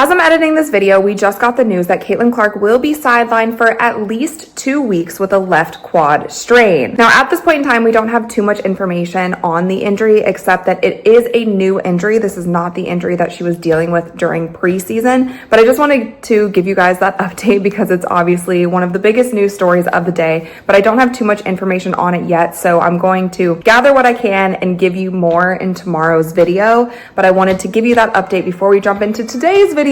As I'm editing this video, we just got the news that Caitlin Clark will be sidelined for at least 2 weeks with a left quad strain. Now, at this point in time, we don't have too much information on the injury, except that it is a new injury. This is not the injury that she was dealing with during preseason, but I just wanted to give you guys that update because it's obviously one of the biggest news stories of the day, but I don't have too much information on it yet, so I'm going to gather what I can and give you more in tomorrow's video, but I wanted to give you that update before we jump into today's video,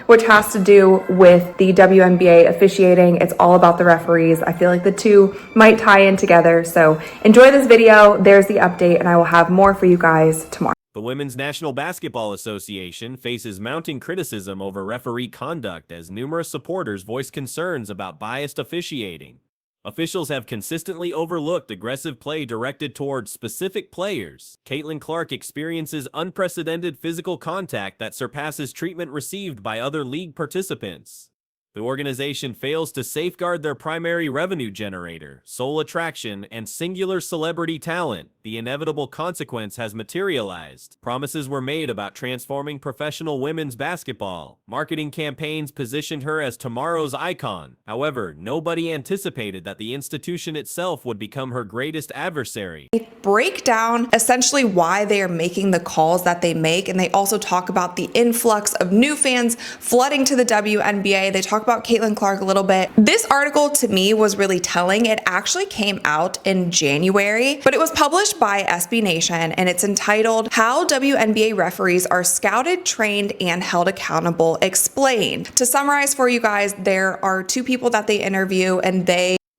which has to do with the WNBA officiating. It's all about the referees. I feel like the two might tie in together. So enjoy this video. There's the update, and I will have more for you guys tomorrow. The Women's National Basketball Association faces mounting criticism over referee conduct as numerous supporters voice concerns about biased officiating. Officials have consistently overlooked aggressive play directed towards specific players. Caitlin Clark experiences unprecedented physical contact that surpasses treatment received by other league participants. The organization fails to safeguard their primary revenue generator, sole attraction, and singular celebrity talent. The inevitable consequence has materialized. Promises were made about transforming professional women's basketball. Marketing campaigns positioned her as tomorrow's icon. However, nobody anticipated that the institution itself would become her greatest adversary. They break down essentially why they are making the calls that they make, and they also talk about the influx of new fans flooding to the WNBA. They talk about Caitlin Clark a little bit. This article to me was really telling. It actually came out in January, but it was published by SB Nation, and it's entitled "How WNBA Referees Are Scouted, Trained, and Held Accountable Explained." To summarize for you guys, there are two people that they interview, and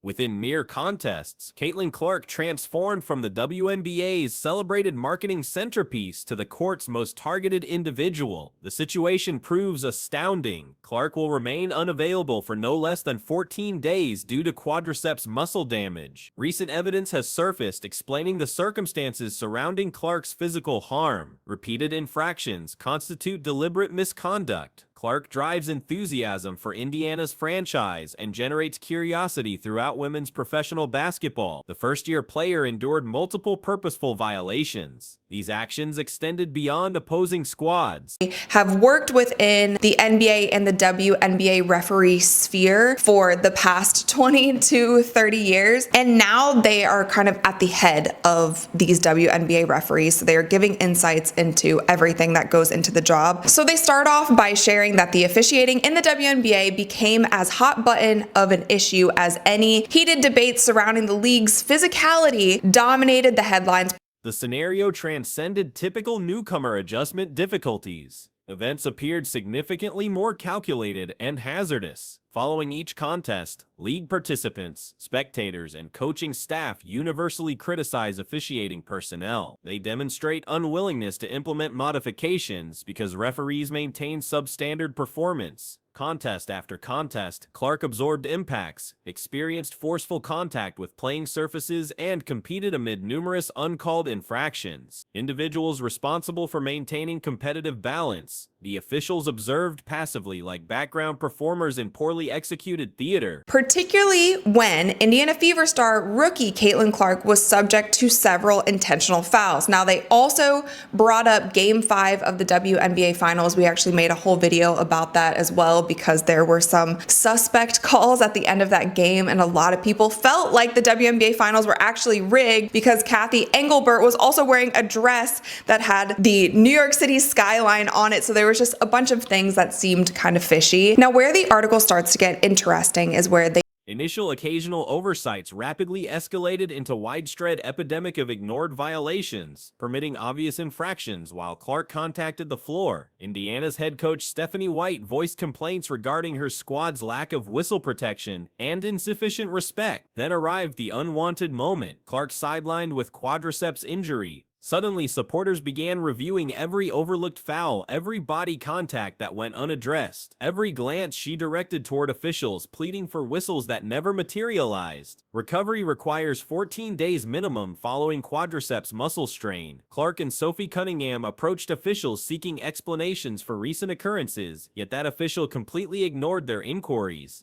Within mere contests, Caitlin Clark transformed from the WNBA's celebrated marketing centerpiece to the court's most targeted individual. The situation proves astounding. Clark will remain unavailable for no less than 14 days due to quadriceps muscle damage. Recent evidence has surfaced explaining the circumstances surrounding Clark's physical harm. Repeated infractions constitute deliberate misconduct. Clark drives enthusiasm for Indiana's franchise and generates curiosity throughout women's professional basketball. The first-year player endured multiple purposeful violations. These actions extended beyond opposing squads. Have worked within the NBA and the WNBA referee sphere for the past 20 to 30 years, and now they are kind of at the head of these WNBA referees. So they are giving insights into everything that goes into the job. So they start off by sharing that the officiating in the WNBA became as hot button of an issue as any. Heated debates surrounding the league's physicality dominated the headlines. The scenario transcended typical newcomer adjustment difficulties. Events appeared significantly more calculated and hazardous. Following each contest, league participants, spectators, and coaching staff universally criticize officiating personnel. They demonstrate unwillingness to implement modifications because referees maintain substandard performance. Contest after contest, Clark absorbed impacts, experienced forceful contact with playing surfaces, and competed amid numerous uncalled infractions. Individuals responsible for maintaining competitive balance. The officials observed passively like background performers in poorly executed theater. Particularly when Indiana Fever star rookie Caitlin Clark was subject to several intentional fouls. Now, they also brought up Game 5 of the WNBA Finals. We actually made a whole video about that as well because there were some suspect calls at the end of that game, and a lot of people felt like the WNBA Finals were actually rigged because Kathy Engelbert was also wearing a dress that had the New York City skyline on it. So there was just a bunch of things that seemed kind of fishy. Now, where the article starts to get interesting is where Initial occasional oversights rapidly escalated into widespread epidemic of ignored violations, permitting obvious infractions while Clark contacted the floor. Indiana's head coach Stephanie White voiced complaints regarding her squad's lack of whistle protection and insufficient respect. Then arrived the unwanted moment. Clark sidelined with quadriceps injury. Suddenly, supporters began reviewing every overlooked foul, every body contact that went unaddressed, every glance she directed toward officials, pleading for whistles that never materialized. Recovery requires 14 days minimum following quadriceps muscle strain. Clark and Sophie Cunningham approached officials seeking explanations for recent occurrences, yet that official completely ignored their inquiries.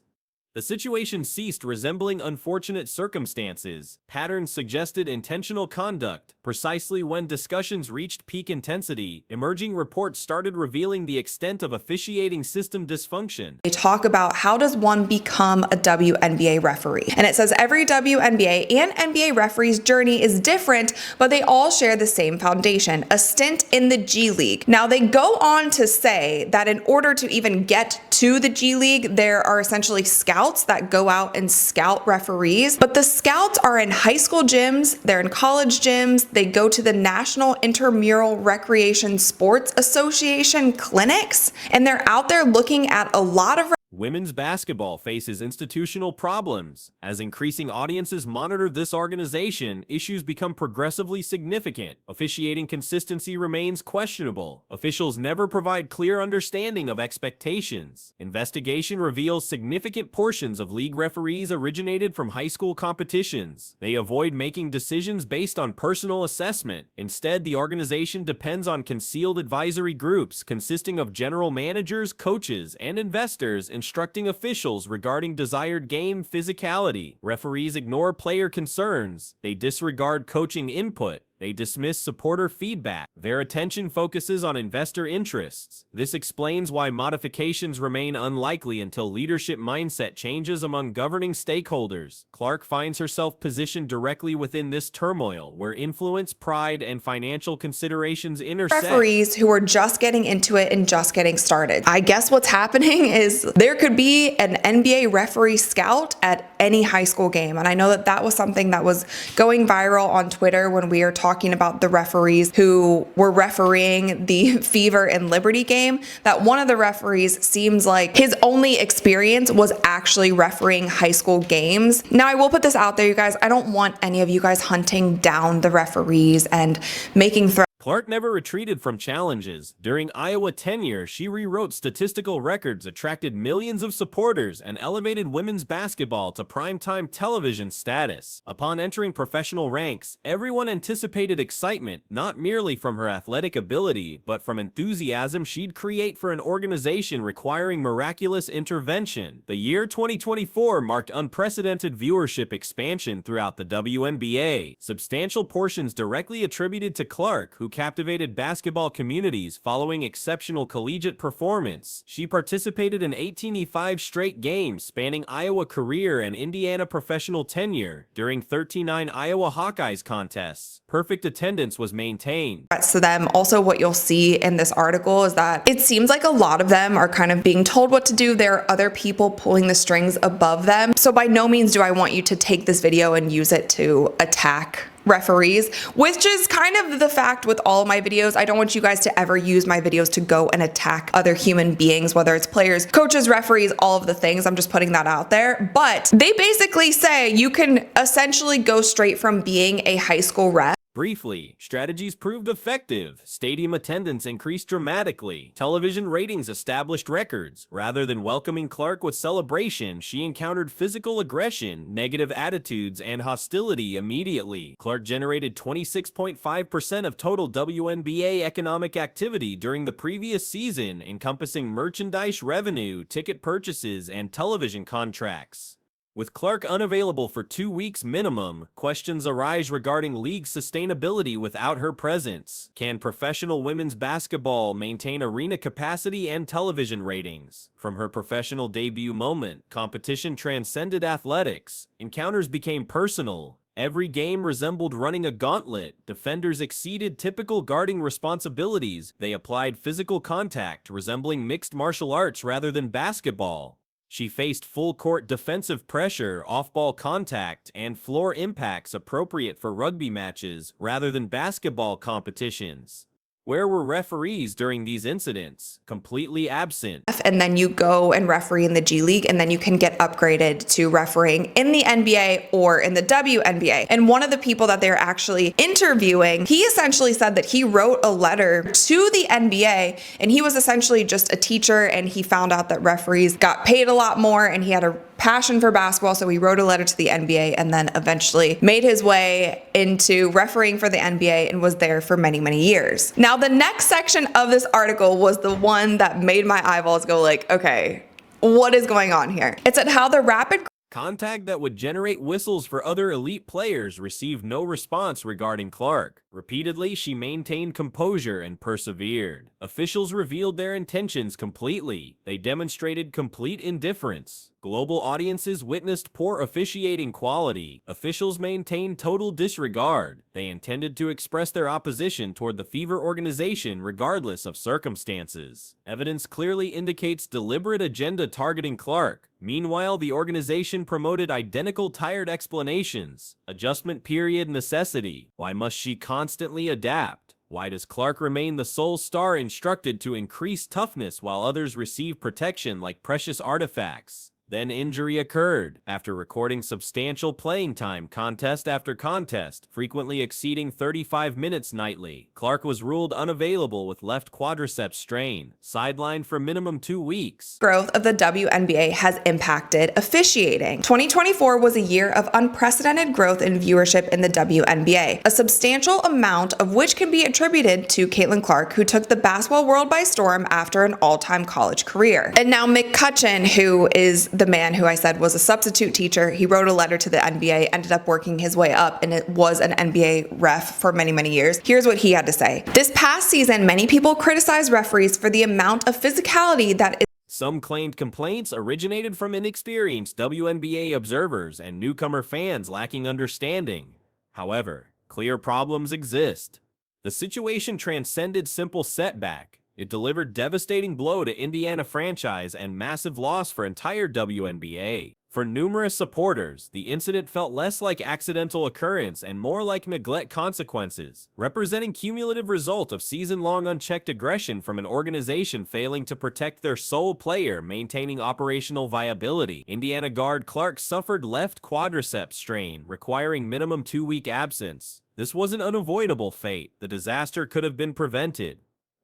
The situation ceased resembling unfortunate circumstances. Patterns suggested intentional conduct. Precisely when discussions reached peak intensity, emerging reports started revealing the extent of officiating system dysfunction. They talk about how does one become a WNBA referee. And it says every WNBA and NBA referee's journey is different, but they all share the same foundation, a stint in the G League. Now they go on to say that in order to even get to the G League, there are essentially scouts that go out and scout referees, but the scouts are in high school gyms, they're in college gyms, they go to the National Intramural Recreation Sports Association clinics, and they're out there looking at a lot of Women's basketball faces institutional problems. As increasing audiences monitor this organization, issues become progressively significant. Officiating consistency remains questionable. Officials never provide clear understanding of expectations. Investigation reveals significant portions of league referees originated from high school competitions. They avoid making decisions based on personal assessment. Instead, the organization depends on concealed advisory groups consisting of general managers, coaches, and investors instructing officials regarding desired game physicality. Referees ignore player concerns. They disregard coaching input. They dismiss supporter feedback. Their attention focuses on investor interests. This explains why modifications remain unlikely until leadership mindset changes among governing stakeholders. Clark finds herself positioned directly within this turmoil, where influence, pride, and financial considerations intersect. Referees who are just getting into it and just getting started. I guess what's happening is there could be an NBA referee scout at any high school game. And I know that that was something that was going viral on Twitter when we were talking about the referees who were refereeing the Fever and Liberty game, that one of the referees seems like his only experience was actually refereeing high school games. Now, I will put this out there, you guys. I don't want any of you guys hunting down the referees and making threats. Clark never retreated from challenges. During Iowa tenure, she rewrote statistical records, attracted millions of supporters, and elevated women's basketball to primetime television status. Upon entering professional ranks, everyone anticipated excitement, not merely from her athletic ability, but from enthusiasm she'd create for an organization requiring miraculous intervention. The year 2024 marked unprecedented viewership expansion throughout the WNBA, substantial portions directly attributed to Clark, who captivated basketball communities following exceptional collegiate performance. She participated in 18 straight games spanning Iowa career and Indiana professional tenure. During 39 Iowa Hawkeyes contests, perfect attendance was maintained. To them, also what you'll see in this article is that it seems like a lot of them are kind of being told what to do. There are other people pulling the strings above them. So by no means do I want you to take this video and use it to attack referees, which is kind of the fact with all of my videos. I don't want you guys to ever use my videos to go and attack other human beings, whether it's players, coaches, referees, all of the things. I'm just putting that out there. But they basically say you can essentially go straight from being a high school ref. Briefly, strategies proved effective. Stadium attendance increased dramatically. Television ratings established records. Rather than welcoming Clark with celebration, she encountered physical aggression, negative attitudes, and hostility immediately. Clark generated 26.5% of total WNBA economic activity during the previous season, encompassing merchandise revenue, ticket purchases, and television contracts. With Clark unavailable for 2 weeks minimum, questions arise regarding league sustainability without her presence. Can professional women's basketball maintain arena capacity and television ratings? From her professional debut moment, competition transcended athletics. Encounters became personal. Every game resembled running a gauntlet. Defenders exceeded typical guarding responsibilities. They applied physical contact, resembling mixed martial arts rather than basketball. She faced full-court defensive pressure, off-ball contact, and floor impacts appropriate for rugby matches rather than basketball competitions. Where were referees during these incidents? Completely absent. And then you go and referee in the G League, and then you can get upgraded to refereeing in the NBA or in the WNBA. And one of the people that they're actually interviewing, he essentially said that he wrote a letter to the NBA, and he was essentially just a teacher, and he found out that referees got paid a lot more, and he had a passion for basketball, so he wrote a letter to the NBA and then eventually made his way into refereeing for the NBA and was there for many, many years. Now, the next section of this article was the one that made my eyeballs go like, okay, What is going on here? It said how the rapid contact that would generate whistles for other elite players received no response regarding Clark. Repeatedly, she maintained composure and persevered. Officials revealed their intentions completely. They demonstrated complete indifference. Global audiences witnessed poor officiating quality. Officials maintained total disregard. They intended to express their opposition toward the Fever organization regardless of circumstances. Evidence clearly indicates deliberate agenda targeting Clark. Meanwhile, the organization promoted identical tired explanations. Adjustment period necessity. Why must she constantly adapt? Why does Clark remain the sole star instructed to increase toughness while others receive protection like precious artifacts? Then injury occurred. After recording substantial playing time contest after contest, frequently exceeding 35 minutes nightly, Clark was ruled unavailable with left quadriceps strain, sidelined for minimum 2 weeks. Growth of the WNBA has impacted officiating. 2024 was a year of unprecedented growth in viewership in the WNBA, a substantial amount of which can be attributed to Caitlin Clark, who took the basketball world by storm after an all-time college career. And now McCutcheon, who is the man who I said was a substitute teacher, he wrote a letter to the NBA, ended up working his way up, and it was an NBA ref for many, many years. Here's what he had to say. This past season, many people criticized referees for the amount of physicality that is. Some claimed complaints originated from inexperienced WNBA observers and newcomer fans lacking understanding. However, clear problems exist. The situation transcended simple setback. It delivered devastating blow to Indiana franchise and massive loss for entire WNBA. For numerous supporters, the incident felt less like accidental occurrence and more like neglect consequences, representing cumulative result of season-long unchecked aggression from an organization failing to protect their sole player, maintaining operational viability. Indiana guard Clark suffered left quadriceps strain, requiring minimum 2-week absence. This was an unavoidable fate. The disaster could have been prevented.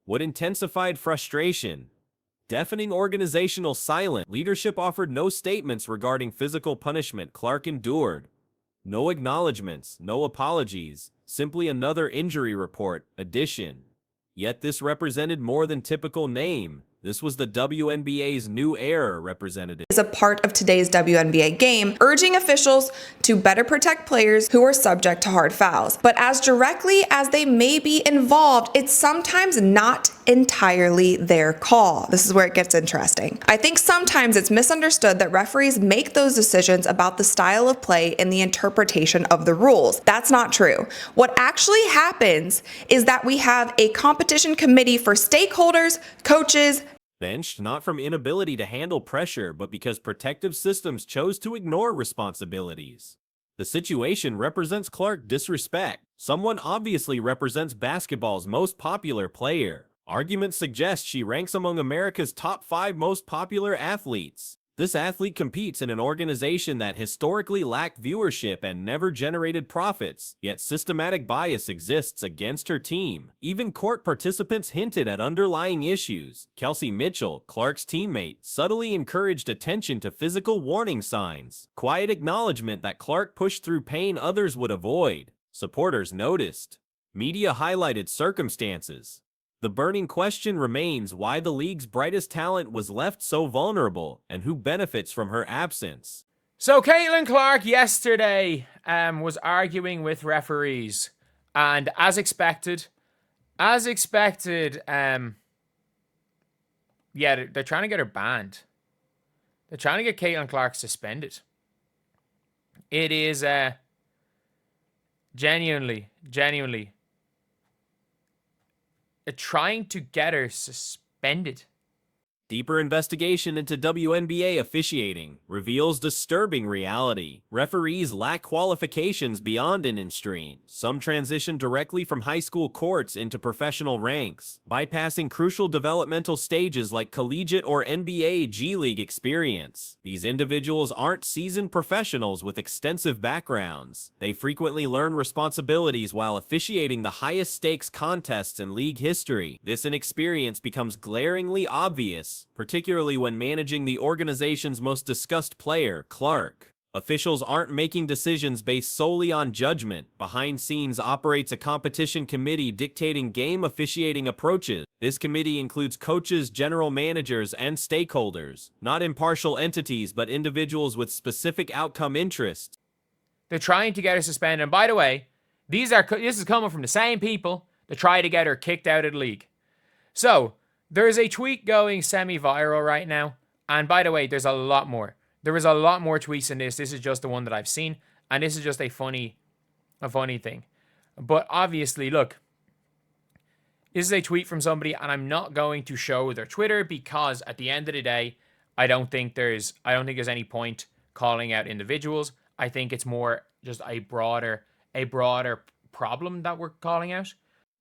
What intensified frustration? Deafening organizational silence. Leadership offered no statements regarding physical punishment Clark endured. No acknowledgments, no apologies, simply another injury report, addition. Yet this represented more than typical name. This was the WNBA's new era representative. Is a part of today's WNBA game, urging officials to better protect players who are subject to hard fouls. But as directly as they may be involved, it's sometimes not entirely their call. This is where it gets interesting. I think sometimes it's misunderstood that referees make those decisions about the style of play and the interpretation of the rules. That's not true. What actually happens is that we have a competition committee for stakeholders, coaches, benched not from inability to handle pressure, but because protective systems chose to ignore responsibilities. The situation represents Clark disrespect. Someone obviously represents basketball's most popular player. Arguments suggest she ranks among America's top 5 most popular athletes. This athlete competes in an organization that historically lacked viewership and never generated profits, yet systematic bias exists against her team. Even court participants hinted at underlying issues. Kelsey Mitchell, Clark's teammate, subtly encouraged attention to physical warning signs, quiet acknowledgement that Clark pushed through pain others would avoid. Supporters noticed. Media highlighted circumstances. The burning question remains why the league's brightest talent was left so vulnerable and who benefits from her absence. So Caitlin Clark yesterday was arguing with referees, and as expected, yeah, they're trying to get her banned. They're trying to get Caitlin Clark suspended. It is genuinely trying to get her suspended. Deeper investigation into WNBA officiating reveals disturbing reality. Referees lack qualifications beyond an industry. Some transition directly from high school courts into professional ranks, bypassing crucial developmental stages like collegiate or NBA G League experience. These individuals aren't seasoned professionals with extensive backgrounds. They frequently learn responsibilities while officiating the highest stakes contests in league history. This inexperience becomes glaringly obvious, particularly when managing the organization's most discussed player, Clark. Officials aren't making decisions based solely on judgment. Behind scenes operates a competition committee dictating game officiating approaches. This committee includes coaches, general managers, and stakeholders, not impartial entities, but individuals with specific outcome interests. They're trying to get her suspended. And by the way, this is coming from the same people that try to get her kicked out of the league. So, there is a tweet going semi-viral right now. And by the way, there's a lot more. There is a lot more tweets in this. This is just the one that I've seen. And this is just a funny thing. But obviously, look. This is a tweet from somebody, and I'm not going to show their Twitter because at the end of the day, I don't think there's any point calling out individuals. I think it's more just a broader problem that we're calling out.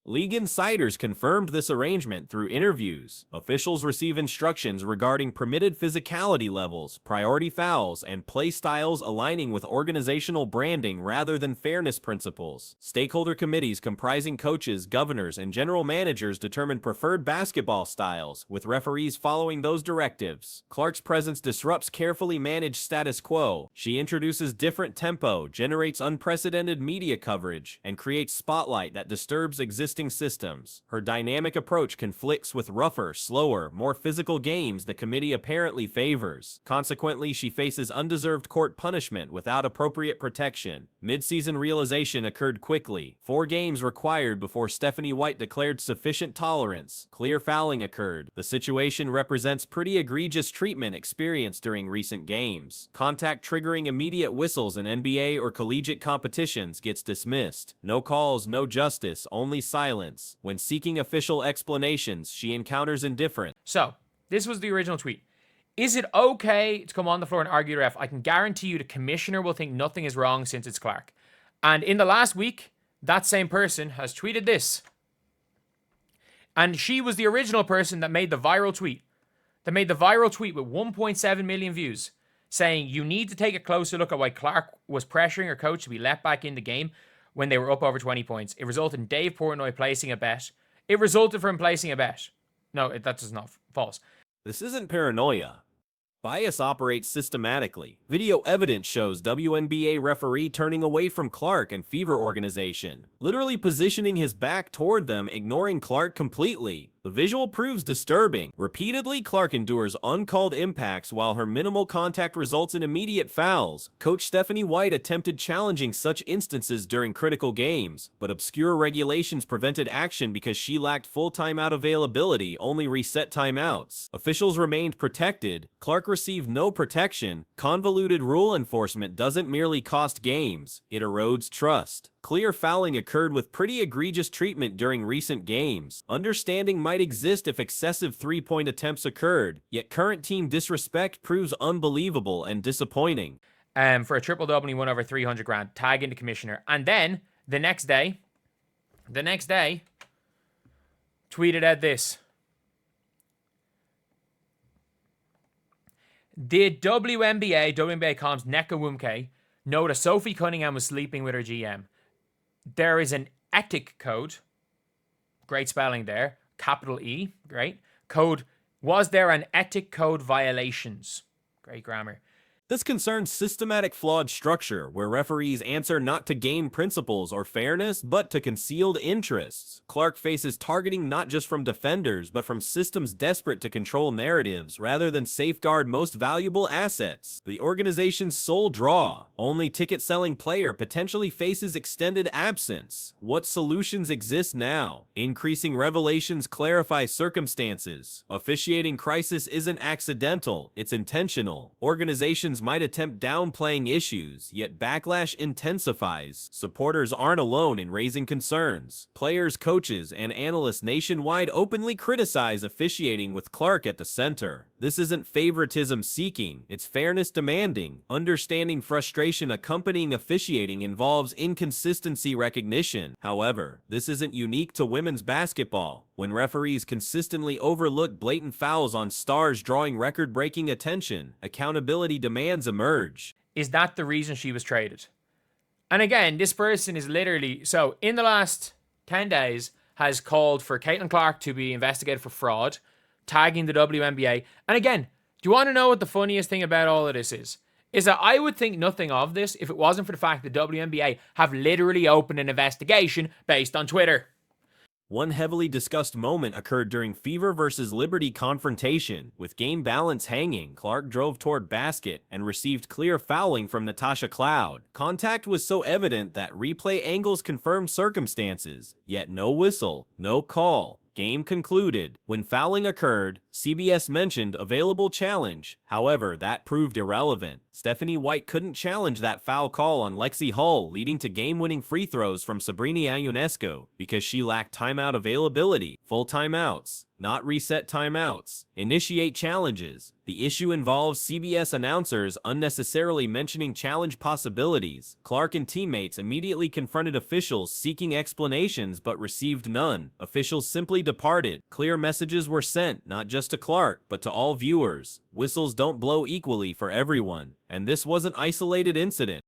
League insiders confirmed this arrangement through interviews. Officials receive instructions regarding permitted physicality levels, priority fouls, and play styles aligning with organizational branding rather than fairness principles. Stakeholder committees comprising coaches, governors, and general managers determine preferred basketball styles, with referees following those directives. Clark's presence disrupts carefully managed status quo. She introduces different tempo, generates unprecedented media coverage, and creates spotlight that disturbs existing systems. Her dynamic approach conflicts with rougher, slower, more physical games the committee apparently favors. Consequently, she faces undeserved court punishment without appropriate protection. Mid-season realization occurred quickly. 4 games required before Stephanie White declared sufficient tolerance. Clear fouling occurred. The situation represents pretty egregious treatment experienced during recent games. Contact triggering immediate whistles in NBA or collegiate competitions gets dismissed. No calls, no justice, only silence. When seeking official explanations, she encounters indifference. So, this was the original tweet. Is it okay to come on the floor and argue the ref? I can guarantee you the commissioner will think nothing is wrong since it's Clark. And in the last week, that same person has tweeted this. And she was the original person that made the viral tweet. With 1.7 million views, saying you need to take a closer look at why Clark was pressuring her coach to be let back in the game when they were up over 20 points. It resulted in Dave Portnoy placing a bet. It resulted from placing a bet. No, that is not false. This isn't paranoia. Bias operates systematically. Video evidence shows WNBA referee turning away from Clark and Fever organization, literally positioning his back toward them, ignoring Clark completely. The visual proves disturbing. Repeatedly, Clark endures uncalled impacts while her minimal contact results in immediate fouls. Coach Stephanie White attempted challenging such instances during critical games, but obscure regulations prevented action because she lacked full timeout availability, only reset timeouts. Officials remained protected. Clark received no protection. Convoluted rule enforcement doesn't merely cost games, it erodes trust. Clear fouling occurred with pretty egregious treatment during recent games. Understanding might exist if excessive three-point attempts occurred, yet current team disrespect proves unbelievable and disappointing. For a triple-double, he won over 300 grand, tagging the commissioner. And then, the next day, tweeted out this. Did WNBA comms Neka Wumke know that Sophie Cunningham was sleeping with her GM? There is an ethic code. Great spelling there. Capital E. Great. Code. Was there an ethic code violations? Great grammar. This concerns systematic flawed structure, where referees answer not to game principles or fairness, but to concealed interests. Clark faces targeting not just from defenders, but from systems desperate to control narratives, rather than safeguard most valuable assets. The organization's sole draw, only ticket-selling player, potentially faces extended absence. What solutions exist now? Increasing revelations clarify circumstances. Officiating crisis isn't accidental, it's intentional. Organizations might attempt downplaying issues, yet backlash intensifies. Supporters aren't alone in raising concerns. Players, coaches, and analysts nationwide openly criticize officiating with Clark at the center. This isn't favoritism seeking, it's fairness demanding. Understanding frustration accompanying officiating involves inconsistency recognition. However, this isn't unique to women's basketball. When referees consistently overlook blatant fouls on stars drawing record-breaking attention, accountability demands emerge. Is that the reason she was traded? And again, this person is literally, so in the last 10 days, has called for Caitlin Clark to be investigated for fraud, tagging the WNBA. And again, do you want to know what the funniest thing about all of this is? is that I would think nothing of this if it wasn't for the fact that WNBA have literally opened an investigation based on Twitter. One heavily discussed moment occurred during Fever vs. Liberty confrontation. With game balance hanging, Clark drove toward basket and received clear fouling from Natasha Cloud. Contact was so evident that replay angles confirmed circumstances, yet no whistle, no call. Game concluded. When fouling occurred, CBS mentioned available challenge. However, that proved irrelevant. Stephanie White couldn't challenge that foul call on Lexi Hull, leading to game-winning free throws from Sabrina Ionescu because she lacked timeout availability. Full timeouts, not reset timeouts. Initiate challenges. The issue involves CBS announcers unnecessarily mentioning challenge possibilities. Clark and teammates immediately confronted officials seeking explanations but received none. Officials simply departed. Clear messages were sent, not just to Clark, but to all viewers. Whistles don't blow equally for everyone, and this was an isolated incident.